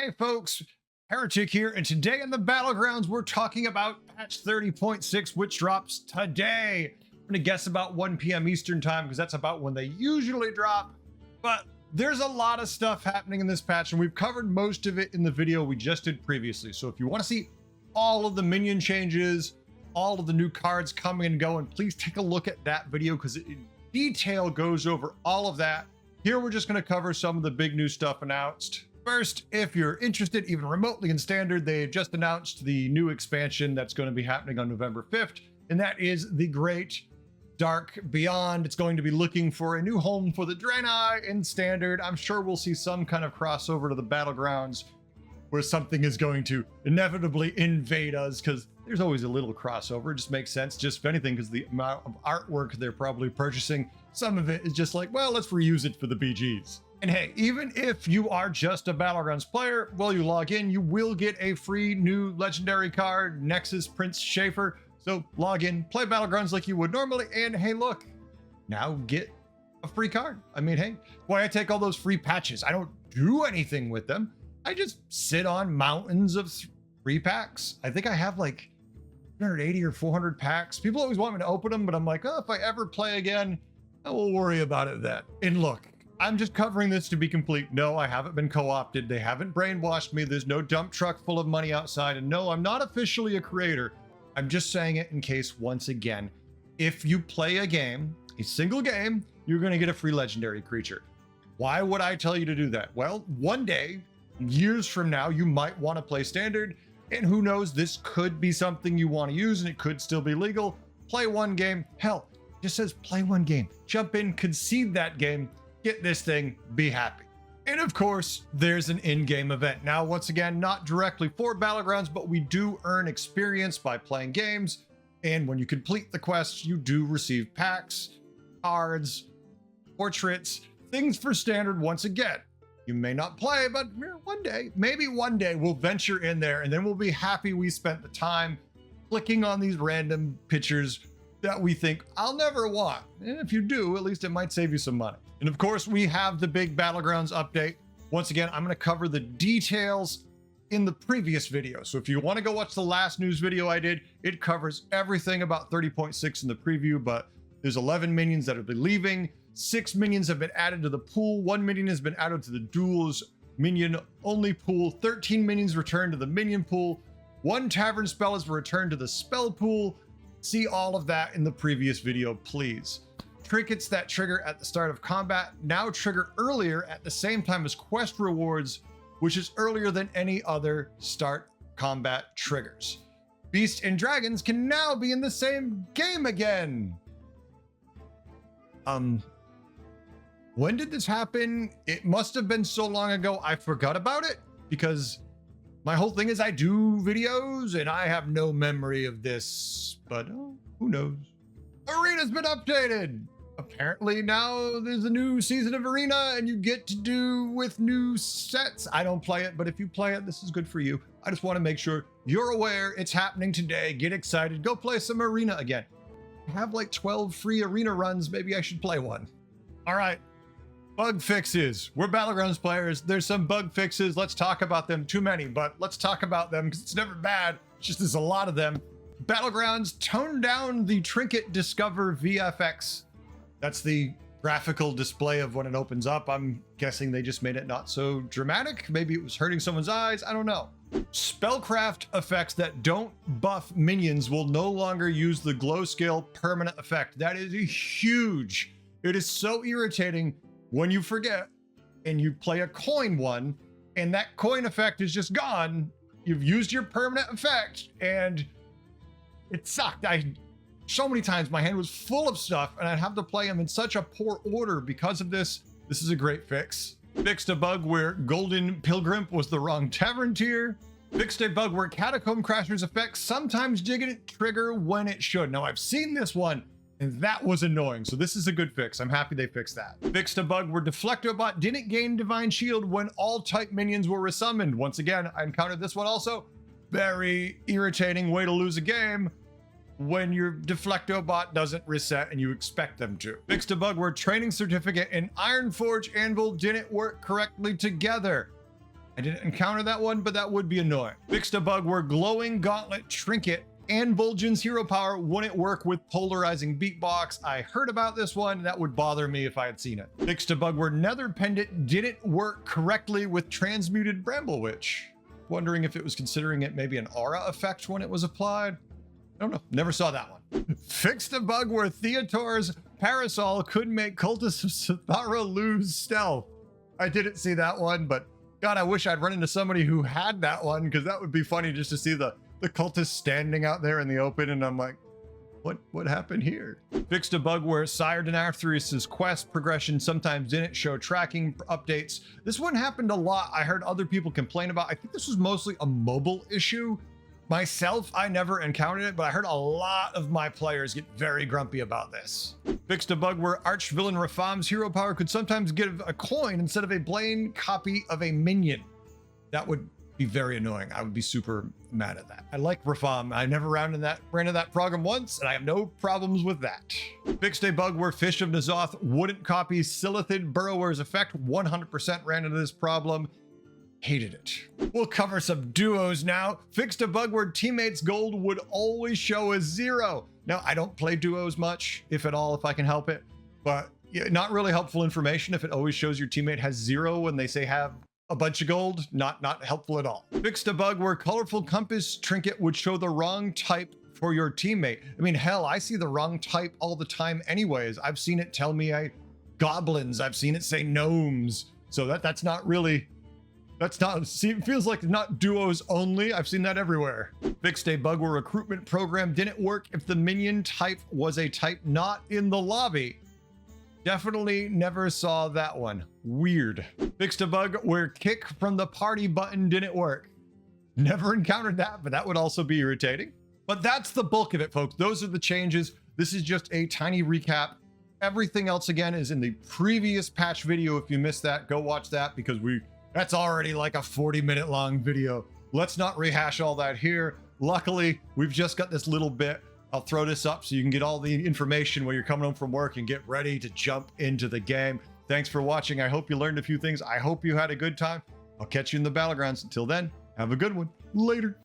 Hey folks, Heretic here, and today in the Battlegrounds we're talking about patch 30.6, which drops today. I'm gonna guess about 1 p.m. Eastern time because that's about when they usually drop. But there's a lot of stuff happening in this patch, and we've covered most of it in the video we just did previously. So if you want to see all of the minion changes, all of the new cards coming and going, please take a look at that video because it in detail goes over all of that. Here we're just going to cover some of the big new stuff announced. First, if you're interested even remotely in Standard, they just announced the new expansion that's going to be happening on November 5th, and that is the Great Dark Beyond. It's going to be looking for a new home for the Draenei in Standard. I'm sure we'll see some kind of crossover to the Battlegrounds where something is going to inevitably invade us, because there's always a little crossover. It just makes sense, just if anything, because the amount of artwork they're probably purchasing, some of it is just like, well, let's reuse it for the BGs. And hey, even if you are just a Battlegrounds player, while you log in, you will get a free new legendary card, Nexus Prince Schaefer. So log in, play Battlegrounds like you would normally, and hey, look, now get a free card. I mean, hey, why I take all those free patches? I don't do anything with them. I just sit on mountains of free packs. I think I have like 380 or 400 packs. People always want me to open them, but I'm like, oh, if I ever play again, I will worry about it then. And look, I'm just covering this to be complete. No, I haven't been co-opted. They haven't brainwashed me. There's no dump truck full of money outside. And no, I'm not officially a creator. I'm just saying it in case, once again, if you play a game, a single game, you're going to get a free legendary creature. Why would I tell you to do that? Well, one day, years from now, you might want to play Standard. And who knows, this could be something you want to use and it could still be legal. Play one game. Hell, it just says play one game. Jump in, concede that game. Get this thing, be happy. And of course, there's an in-game event. Now, once again, not directly for Battlegrounds, but we do earn experience by playing games. And when you complete the quests, you do receive packs, cards, portraits, things for Standard once again. You may not play, but one day, maybe one day we'll venture in there and then we'll be happy we spent the time clicking on these random pictures that we think I'll never want. And if you do, at least it might save you some money. And of course, we have the big Battlegrounds update. Once again, I'm going to cover the details in the previous video. So if you want to go watch the last news video I did, it covers everything about 30.6 in the preview, but there's 11 minions that will be leaving. 6 minions have been added to the pool. 1 minion has been added to the duels minion only pool. 13 minions returned to the minion pool. 1 tavern spell has returned to the spell pool. See all of that in the previous video, please. Trinkets that trigger at the start of combat now trigger earlier at the same time as quest rewards, which is earlier than any other start combat triggers. Beasts and dragons can now be in the same game again. When did this happen? It must have been so long ago I forgot about it, because my whole thing is I do videos and I have no memory of this, but who knows? Arena's been updated. Apparently now there's a new season of Arena and you get to do with new sets. I don't play it, but if you play it, this is good for you. I just want to make sure you're aware it's happening today. Get excited. Go play some Arena again. I have like 12 free Arena runs. Maybe I should play one. All right. Bug fixes. We're Battlegrounds players. There's some bug fixes. Let's talk about them. Too many, but let's talk about them because it's never bad. It's just there's a lot of them. Battlegrounds toned down the Trinket Discover VFX. That's the graphical display of when it opens up. I'm guessing they just made it not so dramatic. Maybe it was hurting someone's eyes. I don't know. Spellcraft effects that don't buff minions will no longer use the glow scale permanent effect. That is huge. It is so irritating when you forget and you play a coin one and that coin effect is just gone. You've used your permanent effect and it sucked. So many times my hand was full of stuff and I'd have to play them in such a poor order because of this. This is a great fix. Fixed a bug where Golden Pilgrim was the wrong tavern tier. Fixed a bug where Catacomb Crasher's effects sometimes didn't trigger when it should. Now I've seen this one and that was annoying. So this is a good fix. I'm happy they fixed that. Fixed a bug where Deflectobot didn't gain Divine Shield when all type minions were resummoned. Once again, I encountered this one also. Very irritating way to lose a game when your Deflectobot doesn't reset and you expect them to. Fixed a bug where Training Certificate and Ironforge Anvil didn't work correctly together. I didn't encounter that one, but that would be annoying. Fixed a bug where glowing gauntlet trinket and Vol'jin's hero power wouldn't work with polarizing beatbox. I heard about this one. That would bother me if I had seen it. Fixed a bug where nether pendant didn't work correctly with transmuted bramble witch. Wondering if it was considering it maybe an aura effect when it was applied. I don't know. Never saw that one. Fixed a bug where Theotor's parasol could make cultists of Sathara lose stealth. I didn't see that one, but God, I wish I'd run into somebody who had that one, because that would be funny just to see the cultist standing out there in the open, and I'm like, what happened here? Fixed a bug where Sire Denarthrius's quest progression sometimes didn't show tracking updates. This one happened a lot. I heard other people complain about. I think this was mostly a mobile issue. Myself, I never encountered it, but I heard a lot of my players get very grumpy about this. Fixed a bug where Archvillain Rafam's hero power could sometimes give a coin instead of a plain copy of a minion. That would be very annoying. I would be super mad at that. I like Rafam. I never ran into that program once, and I have no problems with that. Fixed a bug where Fish of N'Zoth wouldn't copy Silithid Burrower's effect. 100% ran into this problem. Hated it. We'll cover some duos now. Fixed a bug where teammates' gold would always show as 0. Now, I don't play duos much, if at all, if I can help it, but not really helpful information if it always shows your teammate has 0 when they say have a bunch of gold. Not helpful at all. Fixed a bug where colorful compass trinket would show the wrong type for your teammate. I mean, hell, I see the wrong type all the time anyways. I've seen it tell me goblins. I've seen it say gnomes. So that's not really, it feels like not duos only. I've seen that everywhere. Fixed a bug where recruitment program didn't work if the minion type was a type not in the lobby. Definitely never saw that one. Weird. Fixed a bug where kick from the party button didn't work. Never encountered that, but that would also be irritating. But that's the bulk of it, folks. Those are the changes. This is just a tiny recap. Everything else, again, is in the previous patch video. If you missed that, go watch that, because that's already like a 40-minute long video. Let's not rehash all that here. Luckily, we've just got this little bit. I'll throw this up so you can get all the information when you're coming home from work and get ready to jump into the game. Thanks for watching. I hope you learned a few things. I hope you had a good time. I'll catch you in the Battlegrounds. Until then, have a good one. Later.